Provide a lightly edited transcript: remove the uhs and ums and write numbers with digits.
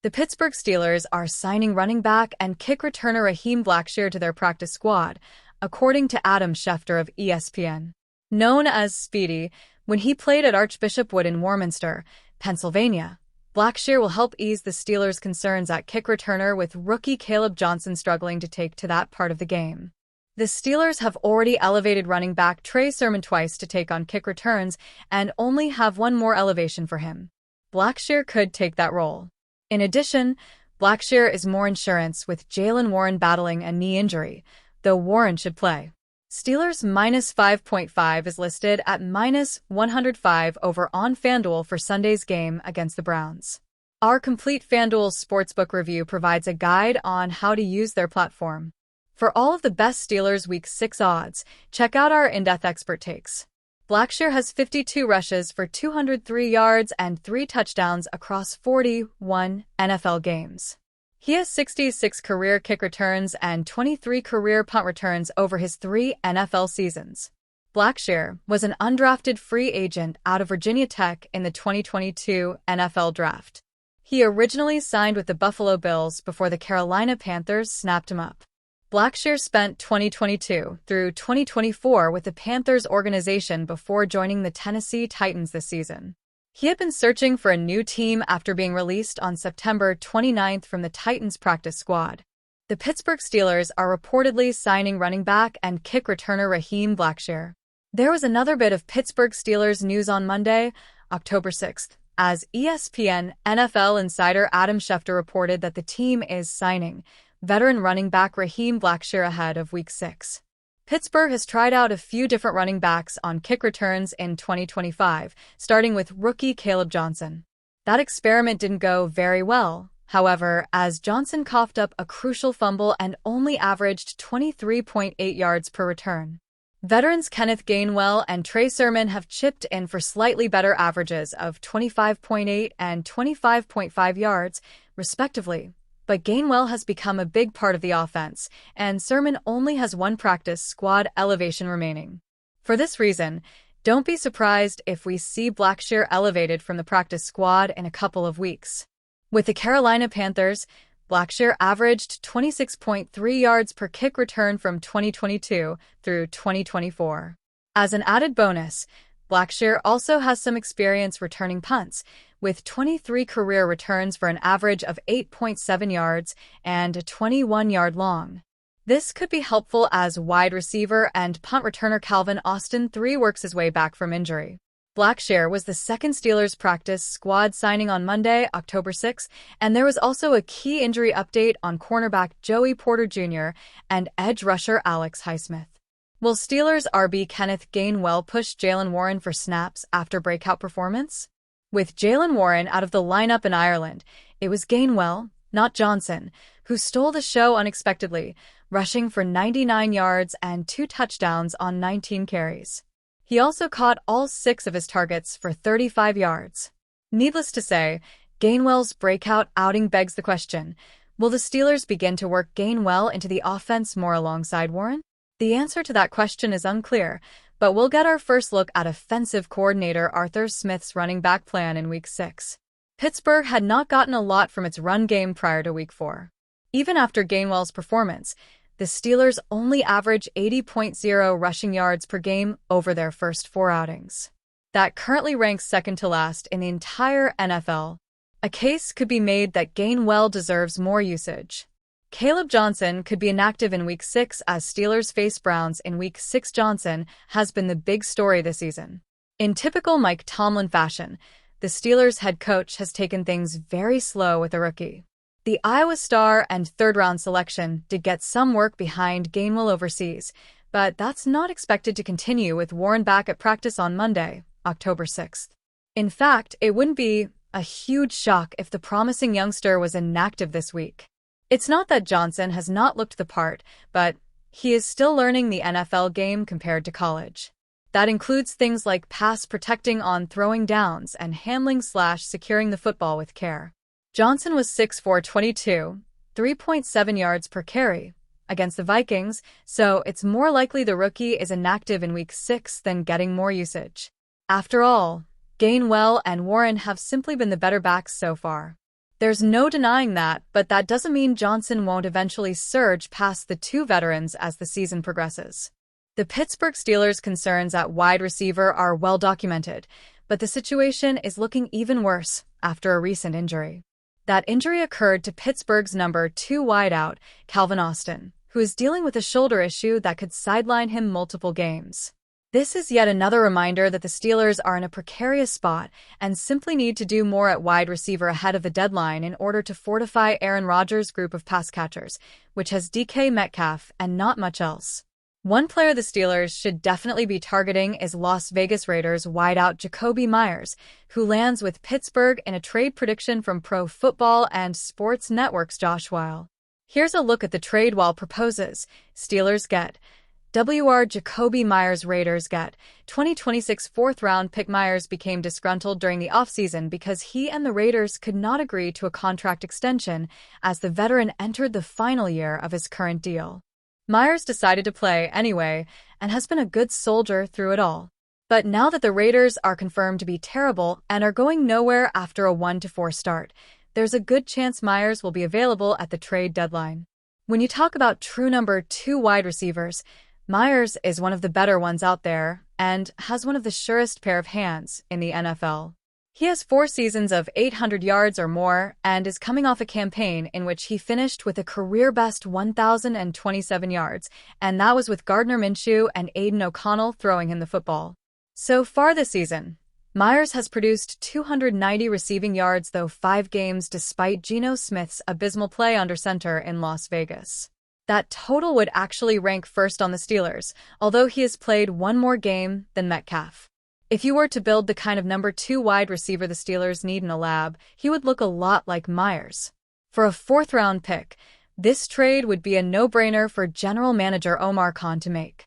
The Pittsburgh Steelers are signing running back and kick returner Raheem Blackshear to their practice squad, according to Adam Schefter of ESPN. Known as Speedy, when he played at Archbishop Wood in Warminster, Pennsylvania, Blackshear will help ease the Steelers' concerns at kick returner, with rookie Caleb Johnson struggling to take to that part of the game. The Steelers have already elevated running back Trey Sermon twice to take on kick returns and only have one more elevation for him. Blackshear could take that role. In addition, Blackshear is more insurance with Jaylen Warren battling a knee injury, though Warren should play. Steelers minus 5.5 is listed at minus 105 over on FanDuel for Sunday's game against the Browns. Our complete FanDuel Sportsbook review provides a guide on how to use their platform. For all of the best Steelers Week 6 odds, check out our in-depth expert takes. Blackshear has 52 rushes for 203 yards and 3 touchdowns across 41 NFL games. He has 66 career kick returns and 23 career punt returns over his 3 NFL seasons. Blackshear was an undrafted free agent out of Virginia Tech in the 2022 NFL Draft. He originally signed with the Buffalo Bills before the Carolina Panthers snapped him up. Blackshear spent 2022 through 2024 with the Panthers organization before joining the Tennessee Titans this season. He had been searching for a new team after being released on September 29 from the Titans practice squad. The Pittsburgh Steelers are reportedly signing running back and kick returner Raheem Blackshear. There was another bit of Pittsburgh Steelers news on Monday, October 6th, as ESPN NFL insider Adam Schefter reported that the team is signing veteran running back Raheem Blackshear ahead of Week 6. Pittsburgh has tried out a few different running backs on kick returns in 2025, starting with rookie Caleb Johnson. That experiment didn't go very well, however, as Johnson coughed up a crucial fumble and only averaged 23.8 yards per return. Veterans Kenneth Gainwell and Trey Sermon have chipped in for slightly better averages of 25.8 and 25.5 yards, respectively. But Gainwell has become a big part of the offense, and Sermon only has one practice squad elevation remaining. For this reason, don't be surprised if we see Blackshear elevated from the practice squad in a couple of weeks. With the Carolina Panthers, Blackshear averaged 26.3 yards per kick return from 2022 through 2024. As an added bonus, Blackshear also has some experience returning punts, with 23 career returns for an average of 8.7 yards and a 21-yard long. This could be helpful as wide receiver and punt returner Calvin Austin III works his way back from injury. Blackshear was the second Steelers practice squad signing on Monday, October 6, and there was also a key injury update on cornerback Joey Porter Jr. and edge rusher Alex Highsmith. Will Steelers RB Kenneth Gainwell push Jaylen Warren for snaps after breakout performance? With Jaylen Warren out of the lineup in Ireland, it was Gainwell, not Johnson, who stole the show unexpectedly, rushing for 99 yards and 2 touchdowns on 19 carries. He also caught all 6 of his targets for 35 yards. Needless to say, Gainwell's breakout outing begs the question, will the Steelers begin to work Gainwell into the offense more alongside Warren? The answer to that question is unclear, but we'll get our first look at offensive coordinator Arthur Smith's running back plan in Week 6. Pittsburgh had not gotten a lot from its run game prior to Week 4. Even after Gainwell's performance, the Steelers only average 80.0 rushing yards per game over their first 4 outings. That currently ranks second to last in the entire NFL. A case could be made that Gainwell deserves more usage. Caleb Johnson could be inactive in Week 6 as Steelers face Browns in Week 6. Johnson has been the big story this season. In typical Mike Tomlin fashion, the Steelers head coach has taken things very slow with the rookie. The Iowa star and third-round selection did get some work behind Gainwell overseas, but that's not expected to continue with Warren back at practice on Monday, October 6th. In fact, it wouldn't be a huge shock if the promising youngster was inactive this week. It's not that Johnson has not looked the part, but he is still learning the NFL game compared to college. That includes things like pass protecting on throwing downs and handling/securing the football with care. Johnson was 6'4", 3.7 yards per carry against the Vikings, so it's more likely the rookie is inactive in Week 6 than getting more usage. After all, Gainwell and Warren have simply been the better backs so far. There's no denying that, but that doesn't mean Johnson won't eventually surge past the two veterans as the season progresses. The Pittsburgh Steelers' concerns at wide receiver are well documented, but the situation is looking even worse after a recent injury. That injury occurred to Pittsburgh's number 2 wideout, Calvin Austin, who is dealing with a shoulder issue that could sideline him multiple games. This is yet another reminder that the Steelers are in a precarious spot and simply need to do more at wide receiver ahead of the deadline in order to fortify Aaron Rodgers' group of pass catchers, which has DK Metcalf and not much else. One player the Steelers should definitely be targeting is Las Vegas Raiders wideout Jakobi Meyers, who lands with Pittsburgh in a trade prediction from Pro Football and Sports Network's Josh Weil. Here's a look at the trade Weil proposes. Steelers get WR Jakobi Meyers. Raiders get 2026 fourth-round pick. Meyers became disgruntled during the offseason because he and the Raiders could not agree to a contract extension as the veteran entered the final year of his current deal. Meyers decided to play anyway and has been a good soldier through it all. But now that the Raiders are confirmed to be terrible and are going nowhere after a 1-4 start, there's a good chance Meyers will be available at the trade deadline. When you talk about true number 2 wide receivers, Meyers is one of the better ones out there and has one of the surest pair of hands in the NFL. He has 4 seasons of 800 yards or more and is coming off a campaign in which he finished with a career-best 1,027 yards, and that was with Gardner Minshew and Aiden O'Connell throwing him the football. So far this season, Meyers has produced 290 receiving yards through 5 games despite Geno Smith's abysmal play under center in Las Vegas. That total would actually rank first on the Steelers, although he has played 1 more game than Metcalf. If you were to build the kind of number 2 wide receiver the Steelers need in a lab, he would look a lot like Meyers. For a 4th-round pick, this trade would be a no-brainer for general manager Omar Khan to make.